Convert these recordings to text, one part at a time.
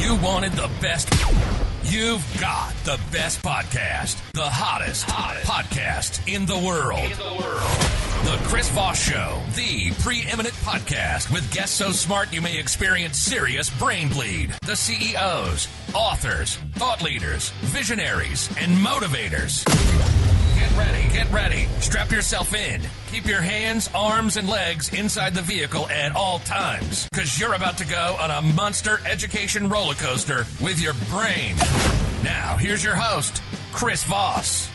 You wanted the best. You've got the best podcast, the hottest podcast in the world. The Chris Voss Show, the preeminent podcast with guests so smart you may experience serious brain bleed. The CEOs, authors, thought leaders, visionaries, and motivators. Get ready. Strap yourself in. Keep your hands, arms, and legs inside the vehicle at all times, because you're about to go on a monster education roller coaster with your brain. Now, here's your host, Chris Voss.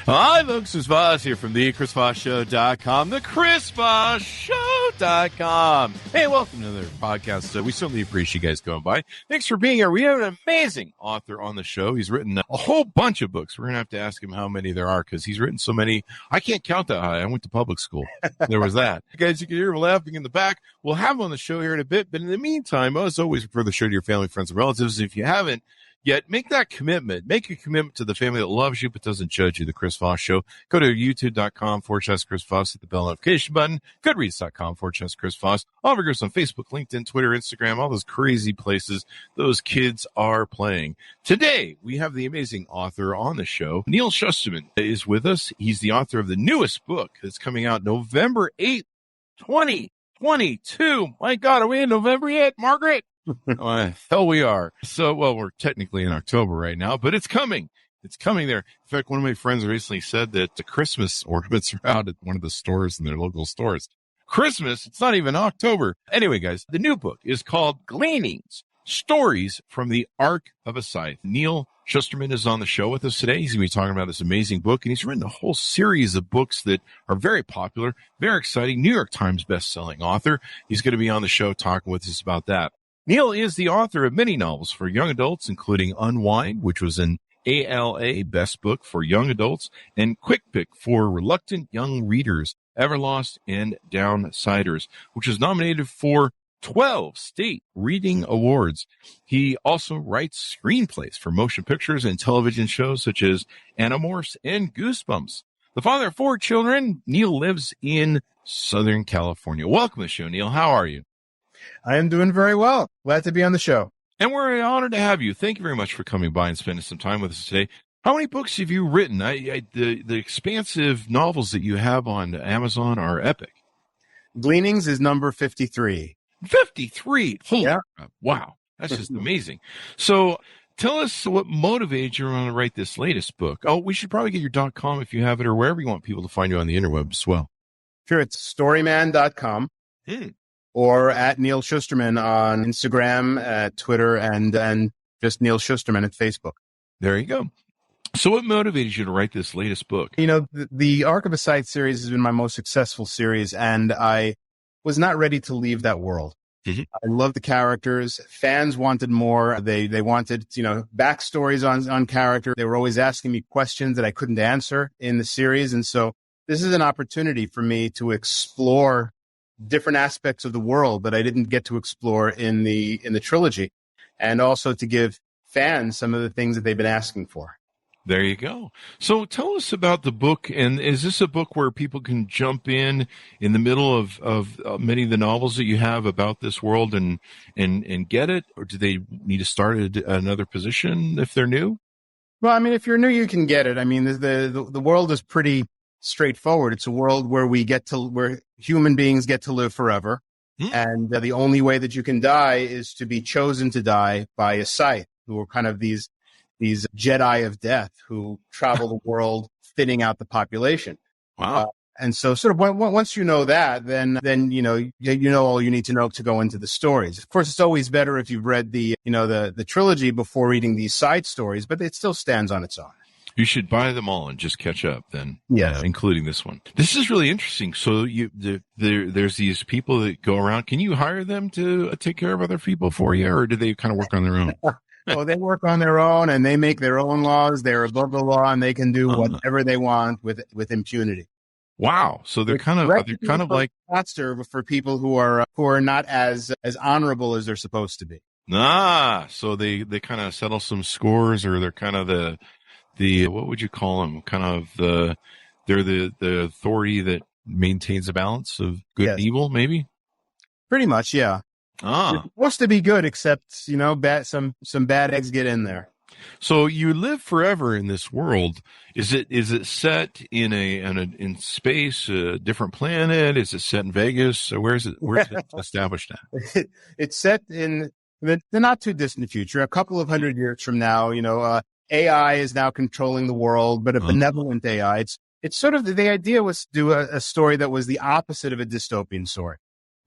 Hi, folks. It's Voss here from the ChrisVossShow.com, the ChrisVossShow.com. Hey, welcome to another podcast. We certainly appreciate you guys going by. Thanks for being here. We have an amazing author on the show. He's written a whole bunch of books. We're going to have to ask him how many there are, because he's written so many. I can't count that high. I went to public school. There was that. Guys, you can hear him laughing in the back. We'll have him on the show here in a bit. But in the meantime, as always, refer the show to your family, friends, and relatives. If you haven't yet, make that commitment. Make a commitment to the family that loves you but doesn't judge you, the Chris Voss Show. Go to youtube.com/Chris Voss, hit the bell notification button. Goodreads.com/Chris Voss. Oliver goes on Facebook, LinkedIn, Twitter, Instagram, all those crazy places those kids are playing. Today, we have the amazing author on the show. Neal Shusterman is with us. He's the author of the newest book that's coming out November 8th, 2022. My God, are we in November yet, Margaret? Hell we are. So, well, we're technically in October right now, but it's coming. It's coming there. In fact, one of my friends recently said that the Christmas ornaments are out at one of the stores in their local stores. Christmas, it's not even October. Anyway, guys, the new book is called Gleanings, Stories from the Arc of a Scythe. Neal Shusterman is on the show with us today. He's going to be talking about this amazing book, and he's written a whole series of books that are very popular, very exciting, New York Times best-selling author. He's going to be on the show talking with us about that. Neal is the author of many novels for young adults, including Unwind, which was an ALA Best Book for Young Adults, and Quick Pick for Reluctant Young Readers, Everlost and Downsiders, which was nominated for 12 state reading awards. He also writes screenplays for motion pictures and television shows such as Animorphs and Goosebumps. The father of 4 children, Neal lives in Southern California. Welcome to the show, Neal. How are you? I am doing very well. Glad to be on the show. And we're honored to have you. Thank you very much for coming by and spending some time with us today. How many books have you written? The expansive novels that you have on Amazon are epic. Gleanings is number 53. 53? Holy yeah. crap. Wow. That's just amazing. So tell us what motivated you to write this latest book. Oh, we should probably get your .com if you have it, or wherever you want people to find you on the interweb as well. Sure, it's storyman.com. Or at Neal Shusterman on Instagram, Twitter, and just Neal Shusterman at Facebook. There you go. So what motivated you to write this latest book? You know, the Arc of a Scythe series has been my most successful series, and I was not ready to leave that world. Mm-hmm. I love the characters. Fans wanted more. They wanted, backstories on character. They were always asking me questions that I couldn't answer in the series. And so this is an opportunity for me to explore different aspects of the world that I didn't get to explore in the trilogy, and also to give fans some of the things that they've been asking for. There you go. So tell us about the book. And is this a book where people can jump in the middle of many of the novels that you have about this world and get it? Or do they need to start at another position if they're new? Well, I mean, if you're new, you can get it. I mean, the world is pretty straightforward. It's a world where where human beings get to live forever. And the only way that you can die is to be chosen to die by a scythe, who are kind of these Jedi of death who travel the world thinning out the population. Wow. And so sort of once you know that, then you know all you need to know to go into the stories. Of course, it's always better if you've read the trilogy before reading these side stories, but it still stands on its own. You should buy them all and just catch up then, including this one. This is really interesting. So there's these people that go around. Can you hire them to take care of other people for you, or do they kind of work on their own? Well, they work on their own, and they make their own laws. They're above the law, and they can do whatever they want with impunity. Wow! So they're kind of like faster for people who are not as honorable as they're supposed to be. So they kind of settle some scores, or they're kind of the what would you call them? Kind of they're the authority that maintains a balance of good and evil, maybe? Pretty much, yeah. It's supposed to be good, except, some bad eggs get in there. So you live forever in this world. Is it set in space, a different planet? Is it set in Vegas? Or where's it established at? It's set in the not too distant future, a couple of 100 years from now. AI is now controlling the world, but a benevolent AI. It's sort of the idea was to do a story that was the opposite of a dystopian story.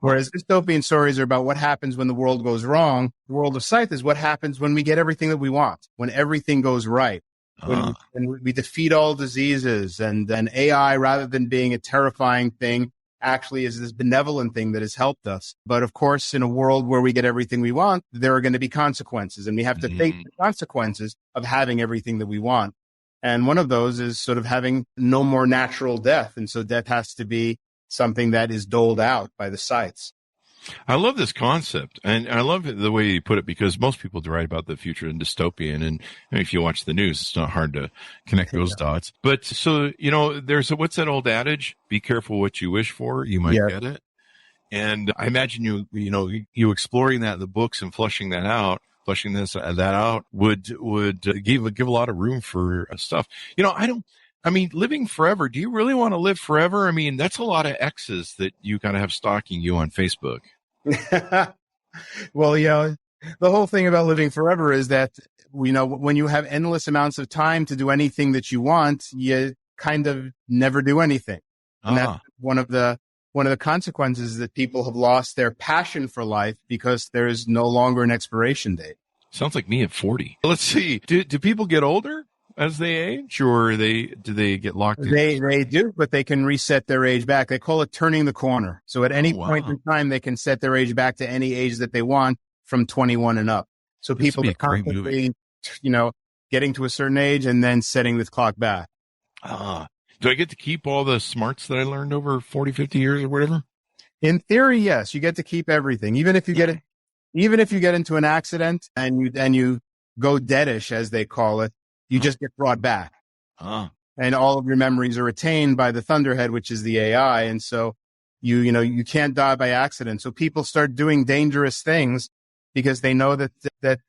Whereas dystopian stories are about what happens when the world goes wrong. The world of Scythe is what happens when we get everything that we want, when everything goes right, when we defeat all diseases, and then AI, rather than being a terrifying thing, actually is this benevolent thing that has helped us. But of course, in a world where we get everything we want, there are going to be consequences, and we have to face the consequences of having everything that we want. And one of those is sort of having no more natural death. And so death has to be something that is doled out by the Scythes. I love this concept, and I love the way you put it, because most people write about the future in dystopian, and if you watch the news, it's not hard to connect those dots. But so, there's what's that old adage? Be careful what you wish for, you might get it. And I imagine you exploring that in the books and fleshing that out would give a lot of room for stuff. Living forever. Do you really want to live forever? I mean, that's a lot of exes that you kind of have stalking you on Facebook. Well, the whole thing about living forever is that, when you have endless amounts of time to do anything that you want, you kind of never do anything. And that's one of the consequences, is that people have lost their passion for life because there is no longer an expiration date. Sounds like me at 40. Let's see. Do people get older as they age, or do they get locked in? They do, but they can reset their age back. They call it turning the corner. So at any point in time, they can set their age back to any age that they want from 21 and up. So people are constantly, getting to a certain age and then setting the clock back. Do I get to keep all the smarts that I learned over 40, 50 years or whatever? In theory, yes, you get to keep everything. Even if you get into an accident and you go deadish, as they call it, you just get brought back. And all of your memories are retained by the Thunderhead, which is the AI. And so you can't die by accident. So people start doing dangerous things because they know that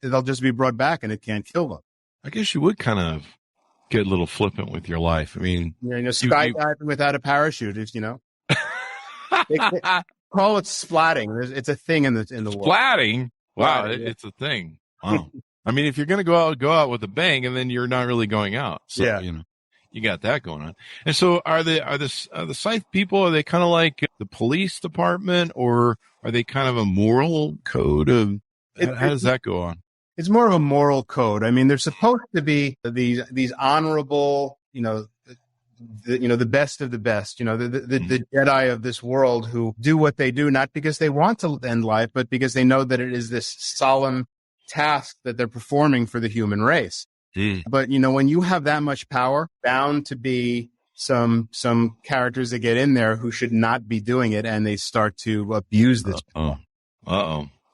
they'll just be brought back and it can't kill them. I guess you would kind of get a little flippant with your life. I mean, skydiving without a parachute is, they call it splatting. It's a thing in the world. Splatting? Wow, it's a thing. Wow. I mean, if you're going to go out with a bang, and then you're not really going out. So, you got that going on. And so are the Scythe people, are they kind of like the police department, or are they kind of a moral code of, how does that go on? It's more of a moral code. I mean, they're supposed to be these honorable, the best of the best, the Jedi of this world, who do what they do, not because they want to end life, but because they know that it is this solemn task that they're performing for the human race. But, when you have that much power, bound to be some characters that get in there who should not be doing it, and they start to abuse this.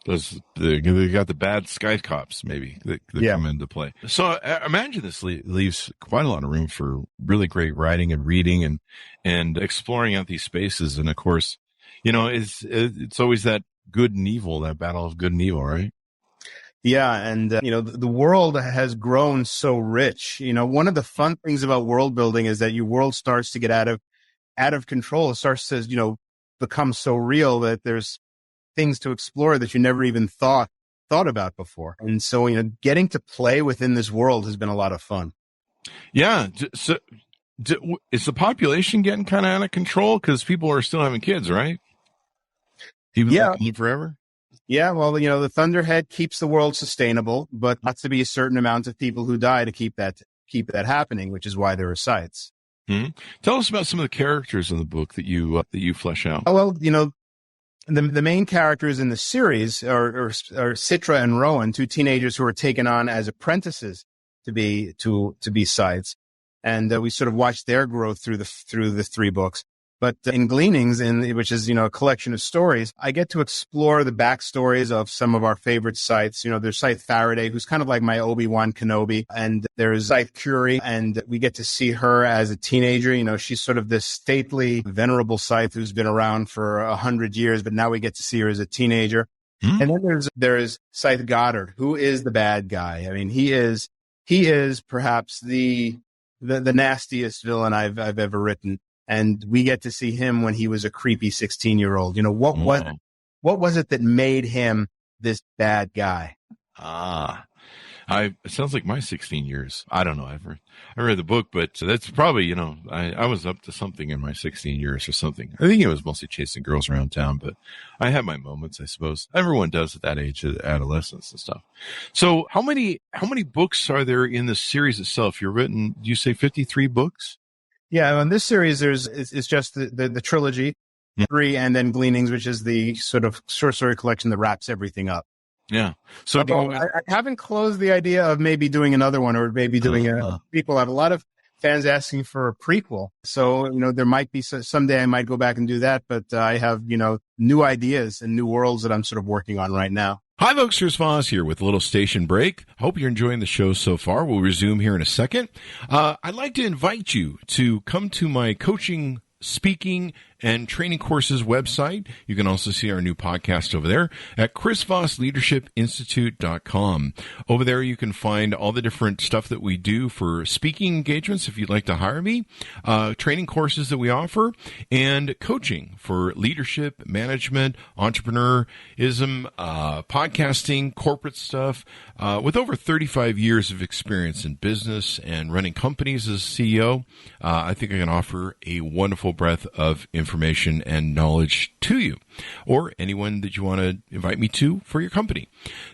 They got the bad Scythe cops, maybe, that come into play. So I imagine this leaves quite a lot of room for really great writing and reading and exploring out these spaces. And of course, it's always that good and evil, that battle of good and evil, right? Yeah. And, the world has grown so rich. One of the fun things about world building is that your world starts to get out of control. It starts to, become so real that there's things to explore that you never even thought about before. And so, getting to play within this world has been a lot of fun. Yeah. So is the population getting kind of out of control? Because people are still having kids, right? People live forever? Yeah, well, the Thunderhead keeps the world sustainable, but has to be a certain amount of people who die to keep that happening, which is why there are Scythes. Mm-hmm. Tell us about some of the characters in the book that you flesh out. Well, the main characters in the series are Citra and Rowan, two teenagers who are taken on as apprentices to be Scythes, and we sort of watched their growth through the three books. But in Gleanings, which is, a collection of stories, I get to explore the backstories of some of our favorite Scythes. There's Scythe Faraday, who's kind of like my Obi-Wan Kenobi. And there's Scythe Curie, and we get to see her as a teenager. She's sort of this stately, venerable Scythe who's been around for 100 years, but now we get to see her as a teenager. And then there's Scythe Goddard, who is the bad guy. I mean, he is perhaps the nastiest villain I've ever written. And we get to see him when he was a creepy 16-year-old. You know, what was it that made him this bad guy? It sounds like my 16 years. I don't know. I read the book, but that's probably, you know, I was up to something in my 16 years or something. I think it was mostly chasing girls around town, but I had my moments, I suppose. Everyone does at that age, at adolescence and stuff. So how many books are there in the series itself? You're written, do you say 53 books? Yeah, on this series, it's just the trilogy, 3, and then Gleanings, which is the sort of short story collection that wraps everything up. Yeah. So I haven't closed the idea of maybe doing another one or maybe doing a prequel. I have a lot of fans asking for a prequel. So, you know, there might be someday I might go back and do that. But I have, you know, new ideas and new worlds that I'm sort of working on right now. Hi, folks. Here's Voss here with a little station break. Hope you're enjoying the show so far. We'll resume here in a second. I'd like to invite you to come to my coaching, speaking, and training courses website. You can also see our new podcast over there at chrisvossleadershipinstitute.com. Over there, you can find all the different stuff that we do for speaking engagements if you'd like to hire me, training courses that we offer, and coaching for leadership, management, entrepreneurism, podcasting, corporate stuff. With over 35 years of experience in business and running companies as CEO, I think I can offer a wonderful breadth of information and knowledge to you, or anyone that you want to invite me to for your company.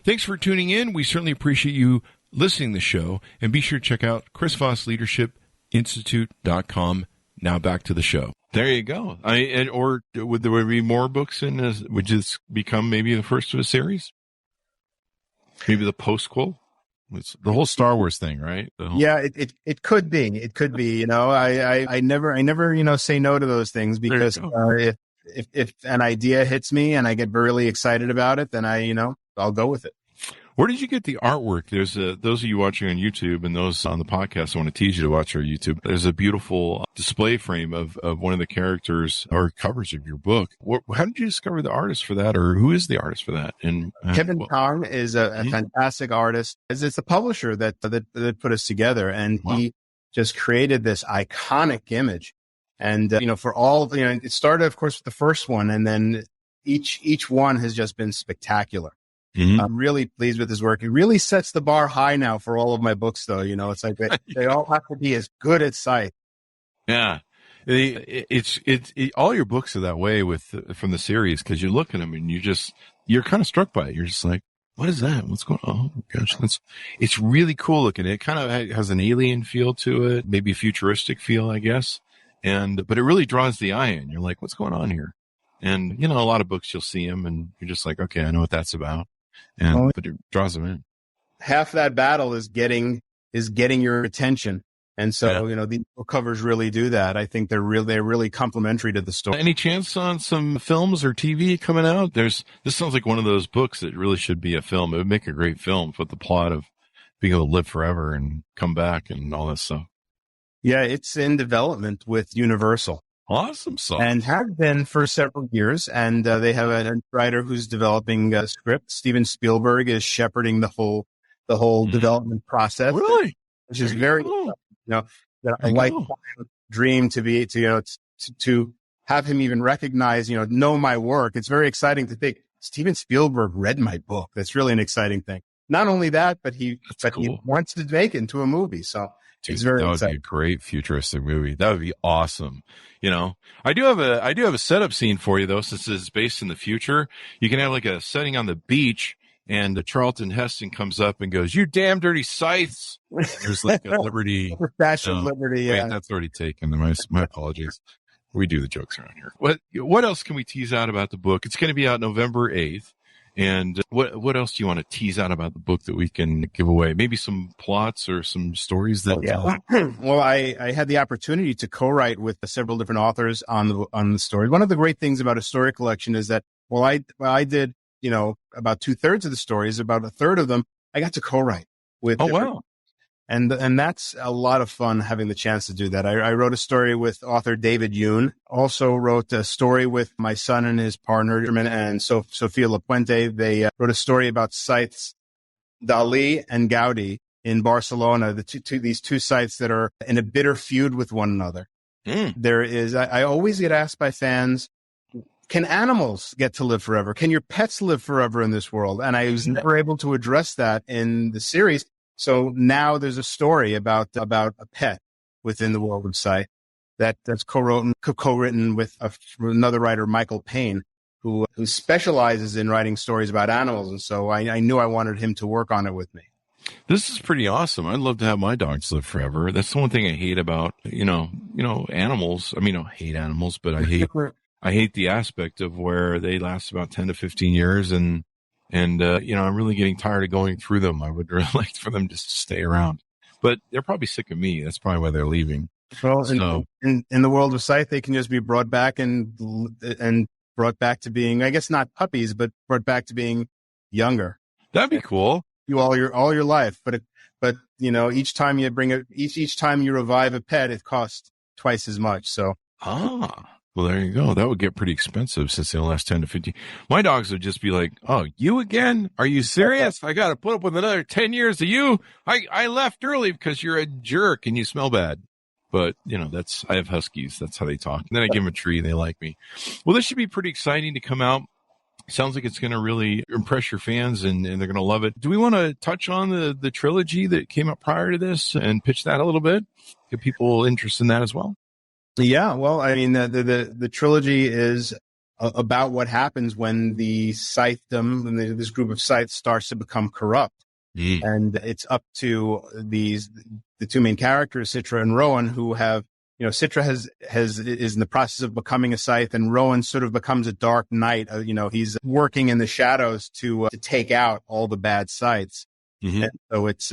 Thanks for tuning in. We certainly appreciate you listening to the show, and be sure to check out chrisvossleadershipinstitute.com. Now back to the show. There you go. Or would there be more books in this? Would this become maybe the first of a series? Maybe the postquel? It's the whole Star Wars thing, right? Yeah, it could be. It could be. You know, I never, you know, say no to those things, because if an idea hits me and I get really excited about it, then I'll go with it. Where did you get the artwork? There's those of you watching on YouTube and those on the podcast, I want to tease you to watch our YouTube. There's a beautiful display frame of one of the characters or covers of your book. How did you discover the artist for that, or who is the artist for that? And Kevin Tong is a fantastic artist. It's the publisher that put us together, and he just created this iconic image. And you know, for all, you know, it started, of course, with the first one, and then each one has just been spectacular. Mm-hmm. I'm really pleased with his work. It really sets the bar high now for all of my books, though. You know, it's like they all have to be as good as Scythe. Yeah. It's all your books are that way from the series, because you look at them and you're kind of struck by it. You're just like, what is that? What's going on? Oh my gosh. It's really cool looking. It kind of has an alien feel to it, maybe a futuristic feel, I guess. But it really draws the eye in. You're like, what's going on here? And, you know, a lot of books you'll see them and you're just like, okay, I know what that's about. But it draws them in. Half that battle is getting your attention. And so, you know, the book covers really do that. I think they're really complementary to the story. Any chance on some films or TV coming out? This sounds like one of those books that really should be a film. It would make a great film with the plot of being able to live forever and come back and all that stuff. Yeah, it's in development with Universal. Awesome sauce. And have been for several years. And they have a writer who's developing a script. Steven Spielberg is shepherding the whole development process. Really? Which is very, you know, a lifetime dream to have him even recognize, you know my work. It's very exciting to think Steven Spielberg read my book. That's really an exciting thing. Not only that, but he wants to make it into a movie. So it's very exciting. That would be a great futuristic movie. That would be awesome. You know, I do have a setup scene for you though, since it's based in the future. You can have like a setting on the beach, and Charlton Heston comes up and goes, "You damn dirty Scythes." There's like a Liberty. Fashion Liberty. Yeah. Wait, that's already taken. My apologies. We do the jokes around here. What else can we tease out about the book? It's going to be out November 8th. And what else do you want to tease out about the book that we can give away? Maybe some plots or some stories that. Well, I had the opportunity to co-write with several different authors on the story. One of the great things about a story collection is that I did, you know, about 2/3 of the stories, about a third of them I got to co-write with. Oh wow! And that's a lot of fun having the chance to do that. I wrote a story with author David Yoon. Also wrote a story with my son and his partner, and Sofía Lapuente. They wrote a story about Scythes, Dalí and Gaudí in Barcelona, these two Scythes that are in a bitter feud with one another. There is, I always get asked by fans, can animals get to live forever? Can your pets live forever in this world? And I was never able to address that in the series. So now there's a story about a pet within the world of Scythe that's co-written with another writer, Michael Payne, who specializes in writing stories about animals. And so I knew I wanted him to work on it with me. This is pretty awesome. I'd love to have my dogs live forever. That's the one thing I hate about, animals. I mean, I don't hate animals, but I hate the aspect of where they last about 10 to 15 years. And I'm really getting tired of going through them. I would really like for them just to stay around, but they're probably sick of me. That's probably why they're leaving. Well, in the world of Scythe, they can just be brought back and brought back to being, I guess, not puppies, but brought back to being younger. That'd be cool. You all your life, but each time you revive a pet, it costs twice as much. So well, there you go. That would get pretty expensive since they'll last 10 to 15. My dogs would just be like, "Oh, you again? Are you serious? I got to put up with another 10 years of you. I left early because you're a jerk and you smell bad." But I have huskies. That's how they talk. And then I give them a tree. They like me. Well, this should be pretty exciting to come out. Sounds like it's going to really impress your fans and they're going to love it. Do we want to touch on the trilogy that came out prior to this and pitch that a little bit? Get people interested in that as well? Yeah. Well, I mean, the trilogy is about what happens when the Scythedom, when this group of Scythes starts to become corrupt. And it's up to the two main characters, Citra and Rowan, who have, Citra is in the process of becoming a Scythe, and Rowan sort of becomes a dark knight. He's working in the shadows to take out all the bad Scythes. And so it's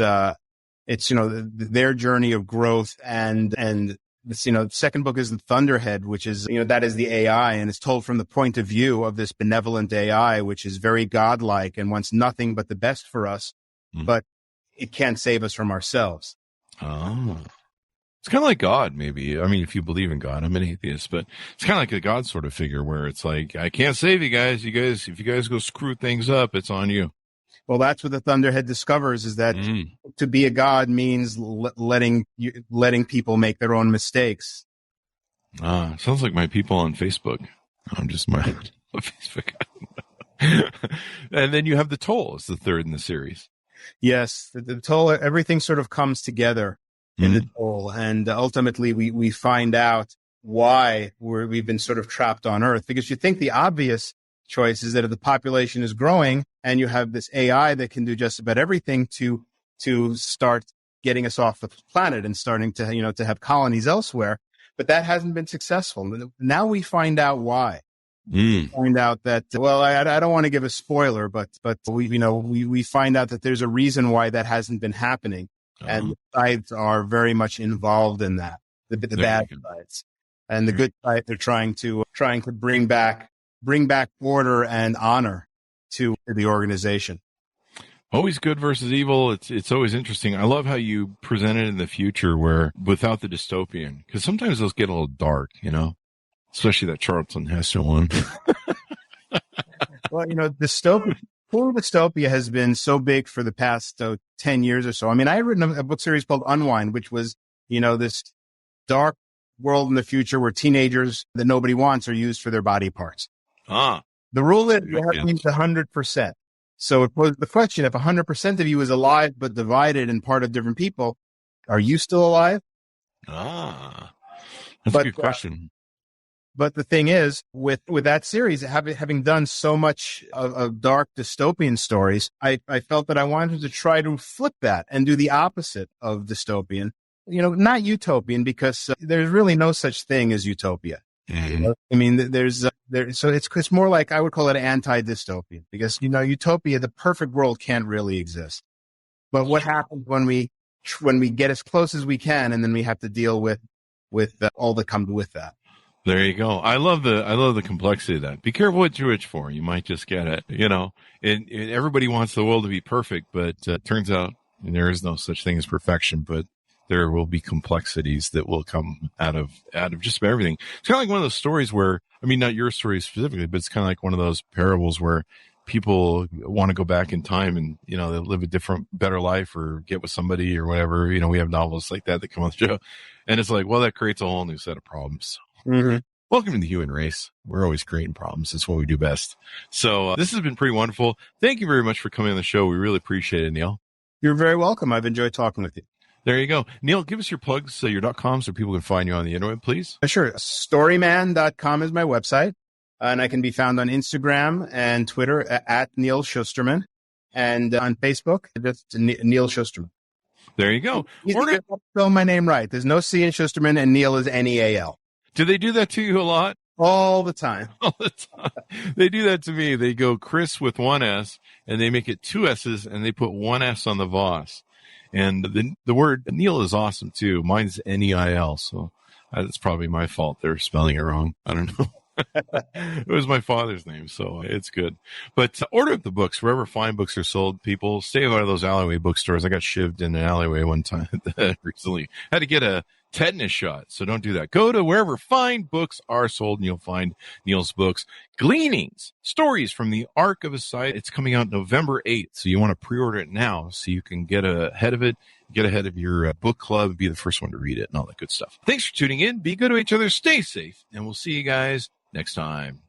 their journey of growth, and the second book is the Thunderhead, which is, that is the AI, and it's told from the point of view of this benevolent AI, which is very godlike and wants nothing but the best for us, but it can't save us from ourselves. Oh. It's kind of like God, maybe. I mean, if you believe in God, I'm an atheist, but it's kind of like a God sort of figure where it's like, I can't save you guys. If you guys go screw things up, it's on you. Well, that's what the Thunderhead discovers, is that to be a god means letting people make their own mistakes. Sounds like my people on Facebook. I'm just my Facebook. And then you have the Toll. It's the third in the series. Yes, the Toll. Everything sort of comes together in the Toll, and ultimately we find out why we've been sort of trapped on Earth. Because you think the obvious choice is that if the population is growing and you have this AI that can do just about everything to start getting us off the planet and starting to have colonies elsewhere, but that hasn't been successful. Now we find out why. We find out that, well, I don't want to give a spoiler, but we find out that there's a reason why that hasn't been happening. And the Scythes are very much involved in that. The bad Scythes and the good Scythes are trying to bring back order and honor to the organization. Always good versus evil. It's always interesting. I love how you present it in the future where without the dystopian, because sometimes those get a little dark, especially that Charlton Heston one. Well, dystopia has been so big for the past 10 years or so. I mean, I had written a book series called Unwind, which was, this dark world in the future where teenagers that nobody wants are used for their body parts. The rule is you have to use 100%. So it poses the question, if 100% of you is alive but divided and part of different people, are you still alive? That's a good question. But the thing is, with that series, having done so much of dark dystopian stories, I felt that I wanted to try to flip that and do the opposite of dystopian. Not utopian, because there's really no such thing as utopia. I mean, so it's more like, I would call it anti-dystopian, because, utopia, the perfect world can't really exist. But what happens when we get as close as we can, and then we have to deal with all that comes with that. There you go. I love the complexity of that. Be careful what you wish for. You might just get it, and everybody wants the world to be perfect, but turns out And there is no such thing as perfection, but there will be complexities that will come out of just about everything. It's kind of like one of those stories where, I mean, not your story specifically, but it's kind of like one of those parables where people want to go back in time and, you know, they live a different, better life or get with somebody or whatever. You know, we have novels like that come on the show. And it's like, well, that creates a whole new set of problems. Mm-hmm. Welcome to the human race. We're always creating problems. It's what we do best. So this has been pretty wonderful. Thank you very much for coming on the show. We really appreciate it, Neal. You're very welcome. I've enjoyed talking with you. There you go. Neal, give us your plugs, your .com, so people can find you on the internet, please. Sure. Storyman.com is my website. And I can be found on Instagram and Twitter at Neal Shusterman. And on Facebook, that's Neal Shusterman. There you go. Or spell my name right. There's no C in Shusterman, and Neal is Neal. Do they do that to you a lot? All the time. All the time. They do that to me. They go Chris with one S, and they make it two S's, and they put one S on the Voss. And the word Neal is awesome, too. Mine's Neil, so that's probably my fault. They're spelling it wrong. I don't know. It was my father's name, so it's good. But order up the books wherever fine books are sold. People, stay out of those alleyway bookstores. I got shivved in an alleyway one time recently. Had to get a tetanus shot, so don't do that. Go to wherever fine books are sold, and you'll find Neal's books. Gleanings, stories from the Arc of a Scythe. It's coming out November 8th, so you want to pre-order it now so you can get ahead of it. Get ahead of your book club, be the first one to read it, and all that good stuff. Thanks for tuning in. Be good to each other. Stay safe, and we'll see you guys next time.